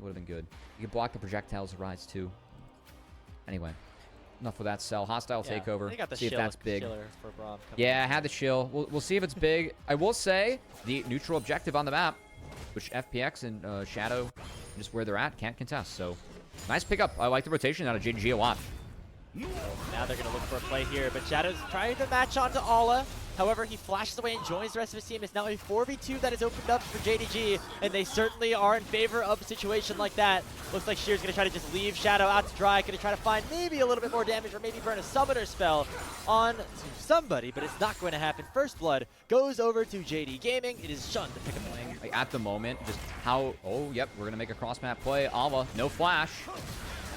would have been good. You could block the projectiles of Rise too. Anyway, enough with that cell. Hostile takeover. They got the see if that's big. For Braum Yeah, I had the chill. We'll see if it's big. I will say the neutral objective on the map, which FPX and Shadow, just where they're at, can't contest. So nice pickup. I like the rotation out of JDG a lot. Now they're going to look for a play here, but Shadow's trying to match onto Ala. However, he flashes away and joins the rest of his team. It's now a 4v2 that is opened up for JDG, and they certainly are in favor of a situation like that. Looks like Sheer's going to try to just leave Shadow out to dry, going to try to find maybe a little bit more damage or maybe burn a summoner spell on somebody, but it's not going to happen. First Blood goes over to JD Gaming. It is Shun to pick up the lane. Like at the moment, just how... Oh, yep, we're going to make a cross-map play. Alva, no flash.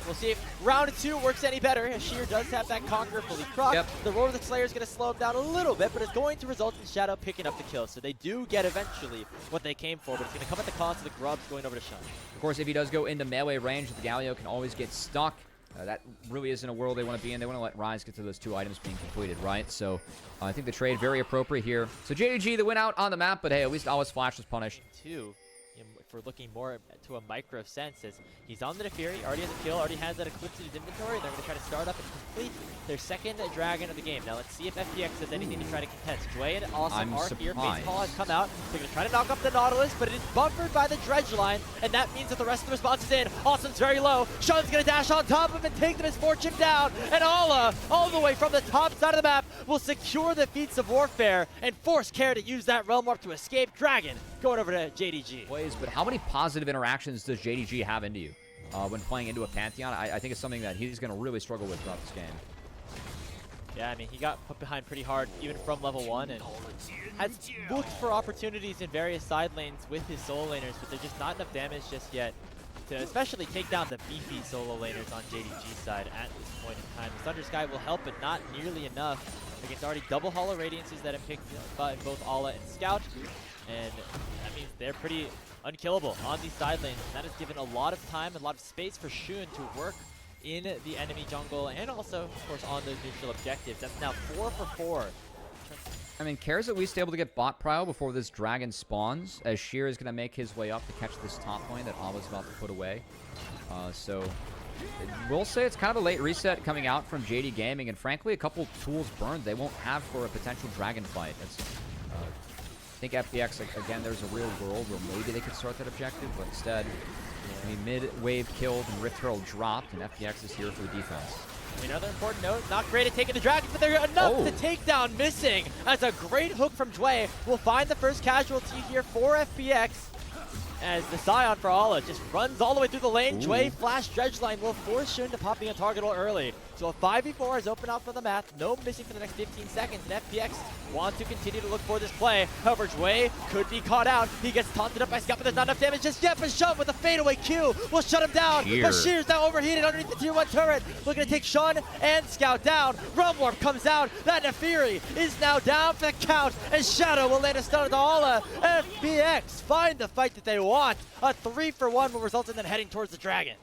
We'll see if round 2 works any better, as Sheer does have that Conqueror fully proc. Yep. The Roar of the Slayer is going to slow him down a little bit, but it's going to result in Shadow picking up the kill. So they do get eventually what they came for, but it's going to come at the cost of the Grubs going over to Shun. Of course, if he does go into melee range, the Galio can always get stuck. That really isn't a world they want to be in. They want to let Rise get to those 2 items being completed, right? So I think the trade very appropriate here. So JDG, the win out on the map, but hey, at least Alwa's flash was punished. If we're looking more to a micro sense, as he's on the Defiri, already has a kill, already has that Eclipse in his inventory. They're going to try to start up and complete their second Dragon of the game. Now let's see if FPX does anything to try to contest. Jway and Awesome are here. Fate's Call has come out. They're going to try to knock up the Nautilus, but it is buffered by the Dredge line, and that means that the rest of the response is in. Awesome's very low. Shun's going to dash on top of him and take the Misfortune down, and Ala, all the way from the top side of the map, will secure the Feats of Warfare and force Care to use that Realm Warp to escape. Dragon going over to JDG. But how many positive interactions does JDG have into you when playing into a Pantheon? I think it's something that he's going to really struggle with throughout this game. Yeah, I mean, he got put behind pretty hard, even from level 1, and has looked for opportunities in various side lanes with his solo laners, but there's just not enough damage just yet to especially take down the beefy solo laners on JDG's side at this point in time. The Thunder Sky will help, but not nearly enough against already double Hollow Radiances that have picked by both Ala and Scout, and that means they're pretty unkillable on these side lanes, and that has given a lot of time and a lot of space for Shun to work in the enemy jungle and also, of course, on those neutral objectives. That's now 4 for 4. I mean, Kair's at least able to get bot prio before this dragon spawns, as Sheer is going to make his way up to catch this top lane that Alva's about to put away. So we'll say it's kind of a late reset coming out from JD Gaming, and frankly, a couple tools burned they won't have for a potential dragon fight. I think FPX, again, there's a real world where maybe they could start that objective, but instead, I mean, mid-wave killed and Rift Herald dropped, and FPX is here for the defense. Another important note, not great at taking the dragon, but they're enough to take down Missing. As a great hook from Jway will find the first casualty here for FPX. As the Scion for Ala just runs all the way through the lane. Jway flash Dredge line will force Shun to popping a target early. So a 5v4 is open out for the map. No Missing for the next 15 seconds. And FPX want to continue to look for this play. However, Jway could be caught out. He gets taunted up by Scout, but there's not enough damage just yet. But Shun with a fadeaway Q will shut him down. But Sheer's now overheated underneath the tier 1 turret. Looking to take Shun and Scout down. Realm Warp comes out. That Nefiri is now down for the count. And Shadow will land a stun to Ala. FPX find the fight that they want. A 3-for-1 will result in them heading towards the dragon.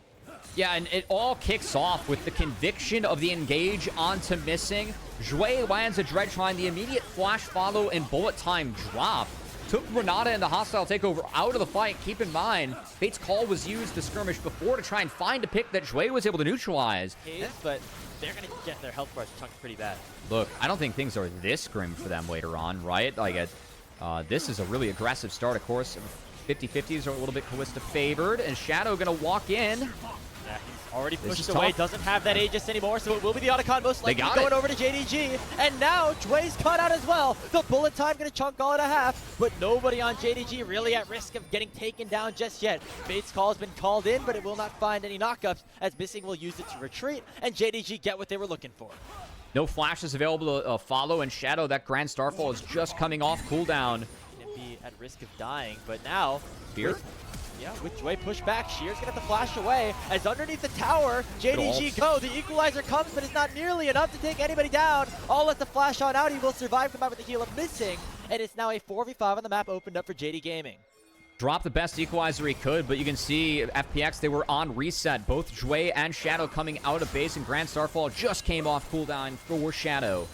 Yeah, and it all kicks off with the conviction of the engage onto Missing. Jway lands a Dredge line, the immediate flash follow and bullet time drop. Took Renata and the hostile takeover out of the fight. Keep in mind, Fate's Call was used to skirmish before to try and find a pick that Jway was able to neutralize. But they're going to get their health bars chunked pretty bad. Look, I don't think things are this grim for them later on, right? Like, this is a really aggressive start, of course. 50-50s are a little bit Callista favored, and Shadow going to walk in. Yeah, he's already pushed away, doesn't have that Aegis anymore, so it will be the Otacon most likely going over to JDG. And now Jway's caught out as well. The bullet time going to chunk all at a half, but nobody on JDG really at risk of getting taken down just yet. Fate's Call has been called in, but it will not find any knockups, as Missing will use it to retreat, and JDG get what they were looking for. No flashes available to follow, and Shadow, that Grand Starfall is just coming off cooldown. Be at risk of dying, but now Fear? With Jway push back, Sheer's gonna have to flash away as underneath the tower, JDG go. The equalizer comes, but it's not nearly enough to take anybody down. All let the flash on out. He will survive, come out with the heal of Missing, and it's now a 4v5 on the map opened up for JD Gaming. Dropped the best equalizer he could, but you can see FPX, they were on reset. Both Jway and Shadow coming out of base, and Grand Starfall just came off cooldown for Shadow.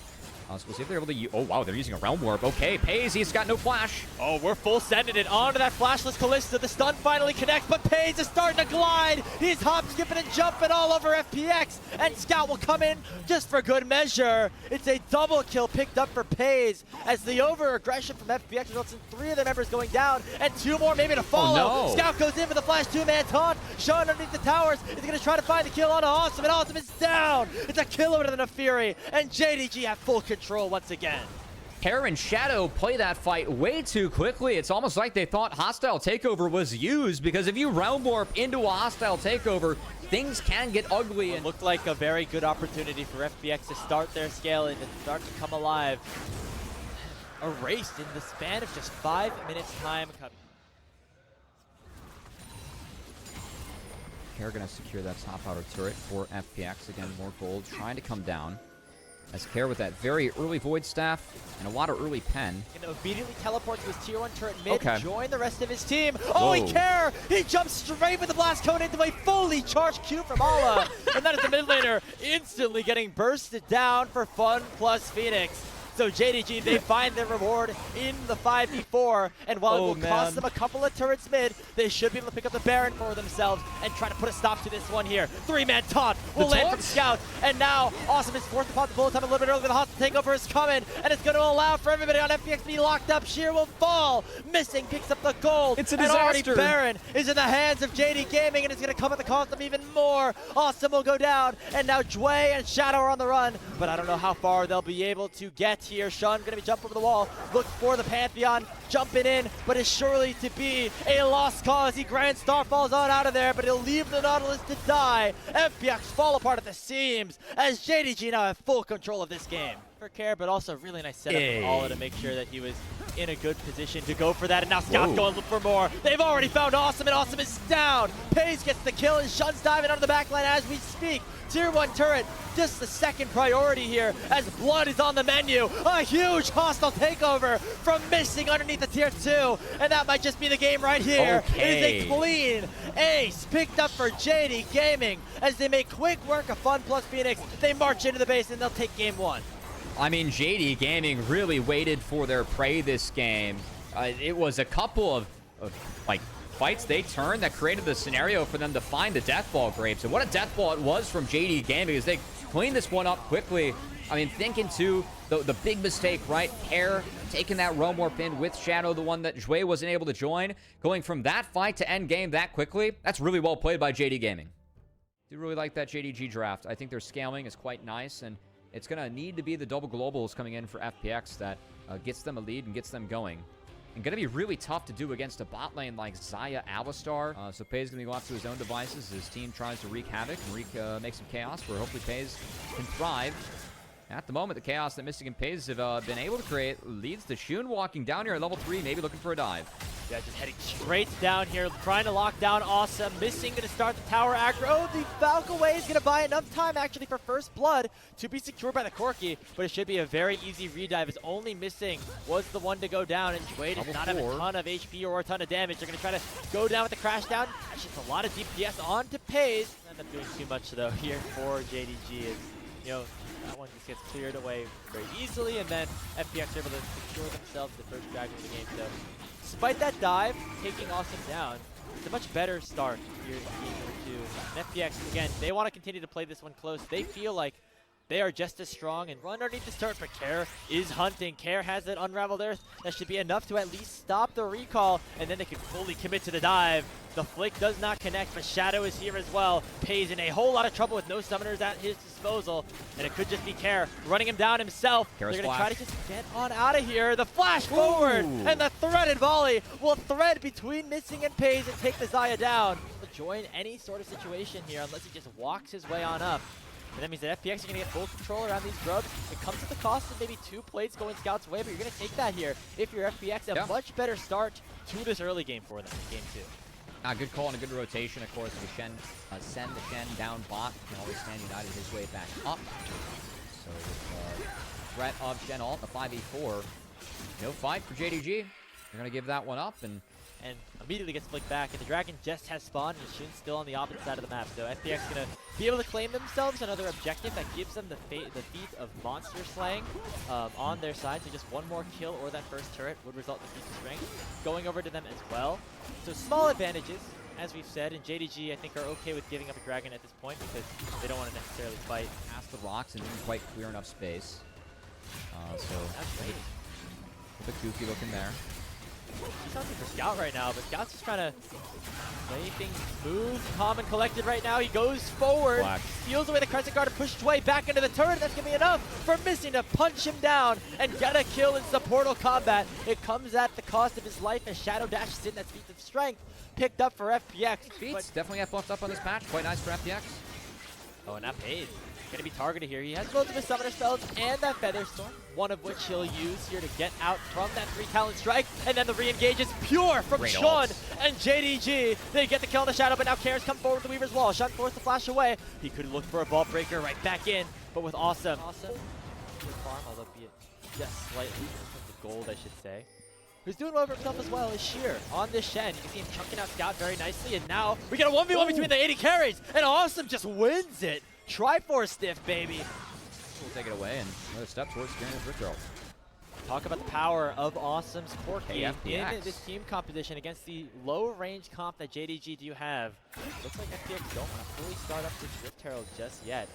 So we'll see if they're able to oh, wow, they're using a Realm Warp. Okay, FaZe, he's got no flash. Oh, we're full sending it onto that flashless Kalista. The stun finally connects, but FaZe is starting to glide. He's hop, skipping, and jumping all over FPX, and Scout will come in just for good measure. It's a double kill picked up for FaZe as the over-aggression from FPX results in 3 of their members going down, and 2 more maybe to follow. Oh, no. Scout goes in for the flash 2-man taunt. Sean underneath the towers is going to try to find the kill on Awesome, and Awesome is down. It's a kill over to the Fury, and JDG have full control once again. Hair and Shadow play that fight way too quickly. It's almost like they thought hostile takeover was used, because if you Realm Warp into a hostile takeover, things can get ugly. It looked like a very good opportunity for FPX to start their scaling and start to come alive. Erased in the span of just 5 minutes time. Hair gonna secure that top outer turret for FPX. Again, more gold trying to come down. As Care with that very early Void Staff and a lot of early pen. Gonna immediately teleport to his tier 1 turret mid, Okay. join the rest of his team. Whoa. Oh, he Care! He jumps straight with the blast cone into a fully charged Q from Ala. And that is the mid laner instantly getting bursted down for FunPlus Phoenix. So JDG, they find their reward in the 5v4, and while it will cost them a couple of turrets mid, they should be able to pick up the Baron for themselves and try to put a stop to this one here. 3-man taunt will land from Scout, and now Awesome is forced to pop the bullet time a little bit early. The hostile takeover is coming, and it's going to allow for everybody on FPX to be locked up. Sheer will fall, missing, picks up the gold. It's a disaster. And already Baron is in the hands of JD Gaming, and it's going to come at the cost of even more. Awesome will go down, and now Jway and Shadow are on the run, but I don't know how far they'll be able to get here. Shun gonna be jumping over the wall, look for the Pantheon, jumping in, but it's surely to be a lost cause. He Grand Star falls on out of there, but he'll leave the Nautilus to die. FPX fall apart at the seams as JDG now have full control of this game. For Care, but also really nice setup from Ala to make sure that he was in a good position to go for that, and now Scout's going to look for more. They've already found Awesome, and Awesome is down. FaZe gets the kill, and Shun's diving onto the backline as we speak. Tier 1 turret, just the second priority here as blood is on the menu. A huge hostile takeover from Missing underneath the tier 2, and that might just be the game right here. It is a clean ace picked up for JD Gaming as they make quick work of FunPlus Phoenix. They march into the base, and they'll take game 1. I mean, JD Gaming really waited for their prey this game. It was a couple of like fights they turned that created the scenario for them to find the Deathball Grapes. And what a Deathball it was from JD Gaming as they cleaned this one up quickly. I mean, thinking to the big mistake, right? Hair taking that Realm Warp in with Shadow, the one that Jway wasn't able to join. Going from that fight to end game that quickly, that's really well played by JD Gaming. Do really like that JDG draft. I think their scaling is quite nice, and it's going to need to be the double globals coming in for FPX that gets them a lead and gets them going. And going to be really tough to do against a bot lane like Xayah Alistar. So FaZe is going to go off to his own devices. His team tries to wreak havoc and make some chaos where hopefully FaZe can thrive. At the moment, the chaos that Mystic and FaZe have been able to create leads to Shun walking down here at level 3, maybe looking for a dive. Yeah, just heading straight down here, trying to lock down Awesome. Missing, going to start the tower aggro. Oh, the Falcoway is going to buy enough time, actually, for first blood to be secured by the Corki, but it should be a very easy redive, as only Missing was the one to go down, and Jway does not have a ton of HP or a ton of damage. They're going to try to go down with the crash down. That's just a lot of DPS onto FaZe. End up doing too much, though, here for JDG. Is, you know, that one just gets cleared away very easily, and then FPX are able to secure themselves the first dragon of the game. So, despite that dive, taking Awesome down, it's a much better start here in game number 2. And FPX, again, they want to continue to play this one close. They feel like they are just as strong, and run underneath the start, but Care is hunting. Care has that Unraveled Earth. That should be enough to at least stop the recall, and then they can fully commit to the dive. The flick does not connect, but Shadow is here as well. FaZe in a whole lot of trouble with no summoners at his disposal, and it could just be Care running him down himself. Care's They're going to try to just get on out of here. The flash forward, and the threaded volley will thread between Missing and FaZe and take the Xayah down. He'll join any sort of situation here unless he just walks his way on up. And that means that FPX are going to get full control around these grubs. It comes at the cost of maybe 2 plates going Scout's way, but you're going to take that here if you're FPX. A much better start to this early game for them in game 2. Good call and a good rotation, of course, with Shen. Send the Shen down bot. Can always stand United his way back up. So with threat of Shen ult, the 5v4. No fight for JDG. They're going to give that one up, and and immediately gets flicked back, and the dragon just has spawned, and Shin's still on the opposite side of the map. So FPX gonna be able to claim themselves another objective that gives them the feat of monster slaying on their side. So just one more kill or that first turret would result in the feat of strength going over to them as well. So small advantages, as we've said, and JDG I think are okay with giving up a dragon at this point because they don't want to necessarily fight past the rocks and didn't quite clear enough space. So that's great. A bit goofy looking there. He's hunting for Scout right now, but Scout's just trying to play things smooth, calm, and collected right now. He goes forward, steals away the Crescent Guard, and pushes way back into the turret. That's going to be enough for Missing to punch him down and get a kill in Portal combat. It comes at the cost of his life as Shadow dashes in. That feat of strength picked up for FPX. Feats definitely got buffed up on this patch. Quite nice for FPX. Oh, and that paid. Going to be targeted here. He has both of his Summoner spells and that Feather Storm, one of which he'll use here to get out from that 3-talent strike. And then the re-engage is pure from Shun and JDG. They get the kill on the Shadow, but now Karis come forward with the Weaver's Wall. Shun forced to flash away. He could look for a Vault Breaker right back in, but with Awesome. Good farm, although be it just slightly in terms of gold, I should say. Who's doing well for himself as well is Sheer on this Shen. You can see him chunking out Scout very nicely, and now we get a 1v1 between the 80 carries, and Awesome just wins it. Triforce stiff, baby. We'll take it away and another step towards Skirmish Ritual. Talk about the power of Awesome's Corki in FPX. this team composition against the low-range comp that JDG do have. Looks like FPX don't want to fully start up this Rift Herald just yet.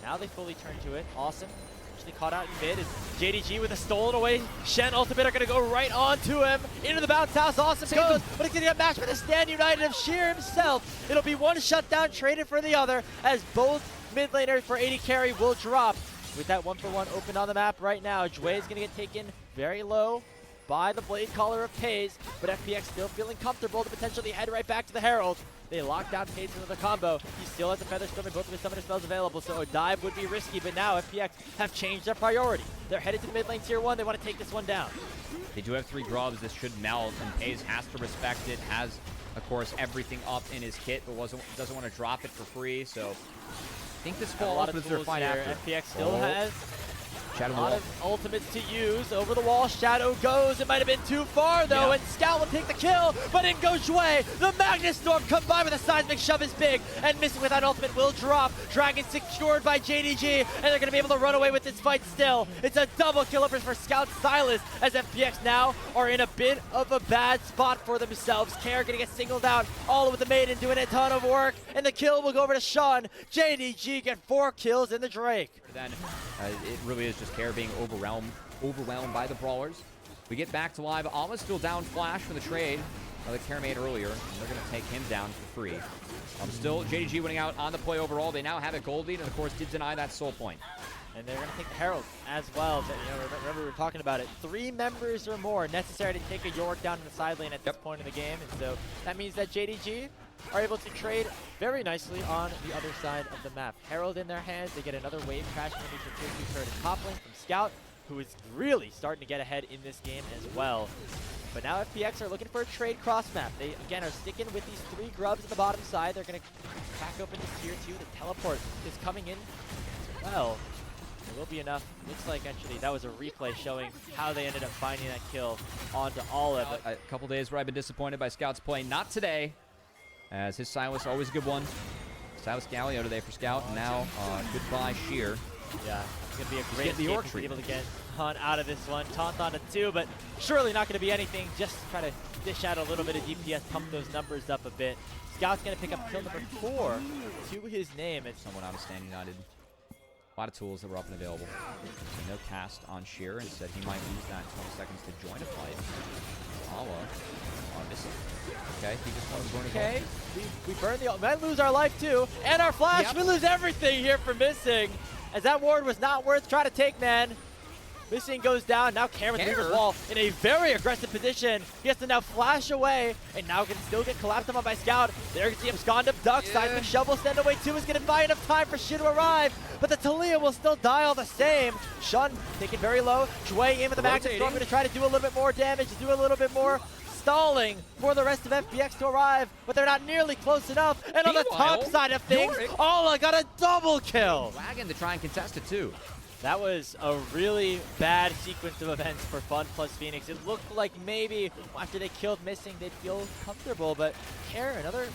Now they fully turn to it. Awesome. Actually caught out in mid is JDG with a stolen away. Shen ultimate are going to go right onto him. Into the bounce house. Awesome goes, but it's going to get matched with a Stand United of Sheer himself. It'll be one shutdown traded for the other as both mid laners for 80 carry will drop. With that 1-for-1 open on the map right now, Jway is going to get taken very low by the Blade Caller of Pays, but FPX still feeling comfortable to potentially head right back to the Herald. They lock down Pays into the combo. He still has a Feather Storm and both of his Summoner spells available, so a dive would be risky, but now FPX have changed their priority. They're headed to the mid lane tier 1. They want to take this one down. They do have 3 grubs. This should melt, and Pays has to respect it. Has, of course, everything up in his kit, but doesn't want to drop it for free, so I think this fall up is their fight after. FPX still has Shadow a lot of ultimates to use. Over the wall, Shadow goes. It might have been too far, though, and Scout will take the kill, but in goes Jway. The Magnus Storm combined with a Seismic Shove is big, and Missing with that ultimate will drop. Dragon secured by JDG, and they're going to be able to run away with this fight still. It's a double kill for Scout Silas, as FPX now are in a bit of a bad spot for themselves. Care going to get singled out, all with the Maiden doing a ton of work, and the kill will go over to Sean. JDG get 4 kills in the Drake. Then it really is just Care being overwhelmed by the brawlers. We get back to live. Alma's still down Flash for the trade that Care made earlier, and they're going to take him down for free. Still, JDG winning out on the play overall. They now have a gold lead, and of course did deny that soul point. And they're going to take the Herald as well. But, remember we were talking about it. 3 members or more necessary to take a York down in the side lane at this point in the game. And so that means that JDG are able to trade very nicely on the other side of the map. Herald in their hands. They get another wave crash underneath the tier 2 turret in top lane from Scout, who is really starting to get ahead in this game as well. But now FPX are looking for a trade cross map. They, again, are sticking with these 3 grubs on the bottom side. They're going to crack open this tier 2. The teleport is coming in as well. It will be enough. Looks like actually that was a replay showing how they ended up finding that kill onto Olive. A couple days where I've been disappointed by Scout's play. Not today, as his Silas always a good one. Silas Galio today for Scout. And now goodbye Sheer. Yeah, it's going to be a great escape to be able to get Hunt out of this one. Taunt on it too, but surely not going to be anything. Just try to dish out a little bit of DPS, pump those numbers up a bit. Scout's going to pick up kill number 4 to his name. It's someone out of Stand United. A lot of tools that were up and available. So no cast on Sheer. Instead, he might use that in 20 seconds to join a fight. Ala on missing. Okay, he just wants to burn his life. We burn the... might lose our life too. And our flash. We lose everything here for Missing. As that ward was not worth trying to take, man. Missing goes down. Now Care with Weaver's Wall in a very aggressive position. He has to now flash away, and now can still get collapsed on by Scout. There you can see him scond up Duck. Seismic Shovel stand away too is going to buy enough time for Shin to arrive, but the Talia will still die all the same. Shun taken very low. Jway in with the Magnus Storm going to try to do a little bit more damage, do a little bit more stalling for the rest of FPX to arrive, but they're not nearly close enough. And on the top side of things, Ola got a double kill. Wagon to try and contest it too. That was a really bad sequence of events for FunPlus Phoenix. It looked like maybe after they killed Missing, they'd feel comfortable, but here, another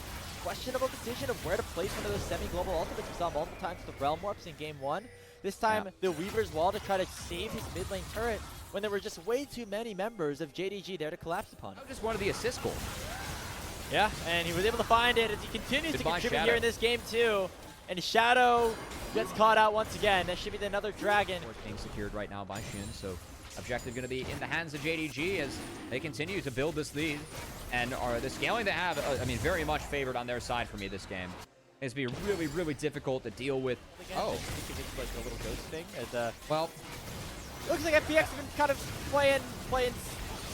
questionable decision of where to place one of those semi-global ultimates. We saw multiple times with the Realm Warps in Game 1. This time, the Weaver's Wall to try to save his mid lane turret when there were just way too many members of JDG there to collapse upon. I just wanted the assist goal. Yeah, and he was able to find it as he continues to contribute Shadow here in this game too. And Shadow gets caught out once again. That should be another dragon. Being secured right now by Shun, so objective going to be in the hands of JDG as they continue to build this lead. And the scaling they have, I mean, very much favored on their side for me this game. It's be really, really difficult to deal with. Again, I think it's like a little ghost thing. As, well, looks like FPX have been kind of playing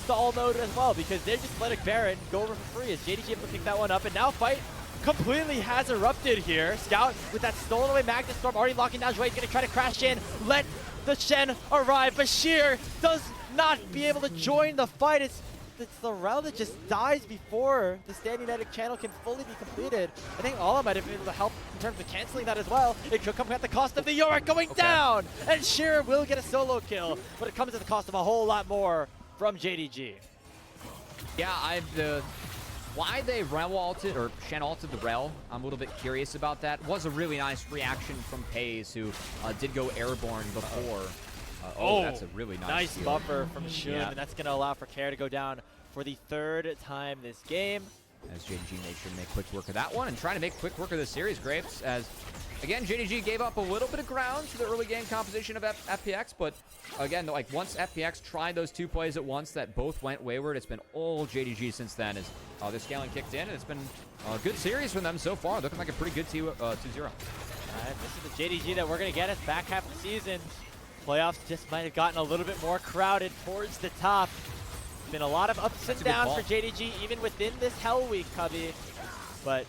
stall mode as well, because they're just letting Baron go over for free as JDG able to pick that one up. And now fight completely has erupted here. Scout with that stolen away Magnus Storm already locking down Joy. He's going to try to crash in, let the Shen arrive. Bashir does not be able to join the fight. It's the Rel that just dies before the Standing United channel can fully be completed. I think Ala might have been able to help in terms of canceling that as well. It could come at the cost of the Yorick going down, and Sheer will get a solo kill, but it comes at the cost of a whole lot more from JDG. Yeah, why they Rel ulted, or Shen ulted the Rel, I'm a little bit curious about that. Was a really nice reaction from Pays, who did go airborne before. That's a really nice buffer from Shun, and that's going to allow for Care to go down for the third time this game. As JDG made sure to make quick work of that one and trying to make quick work of the series, Grapes, as again, JDG gave up a little bit of ground to the early game composition of FPX, but again, like once FPX tried those two plays at once that both went wayward, it's been all JDG since then as the scaling kicked in, and it's been a good series for them so far, looking like a pretty good 2-0. This is the JDG that we're going to get us back half the season. Playoffs just might have gotten a little bit more crowded towards the top. Been a lot of ups and downs for JDG, even within this Hell Week, Cubby. But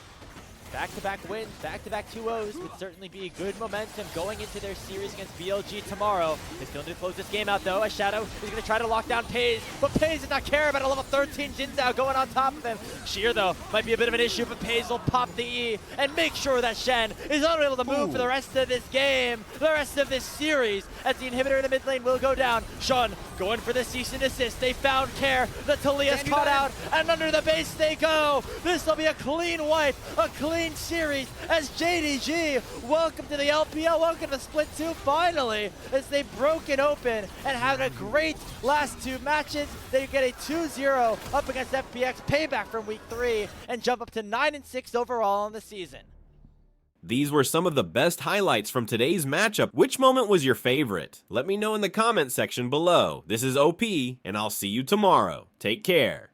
back-to-back wins, back-to-back 2-0s would certainly be good momentum going into their series against BLG tomorrow. They still need to close this game out, though, as Shadow is going to try to lock down Pays, but Pays does not care about a level 13 Jin Zhao going on top of him. Sheer, though, might be a bit of an issue, but Pays will pop the E and make sure that Shen is unable to move for the rest of this game, the rest of this series, as the inhibitor in the mid lane will go down. Shun going for the cease and desist. They found Care. The Talia's caught out, and under the base they go. This will be a clean wipe, a clean series as JDG, welcome to the LPL, welcome to Split 2 finally, as they've broken open and had a great last two matches. They get a 2-0 up against FPX, payback from week 3, and jump up to 9-6 overall on the season. These were some of the best highlights from today's matchup. Which moment was your favorite? Let me know in the comment section below. This is OP, and I'll see you tomorrow. Take care.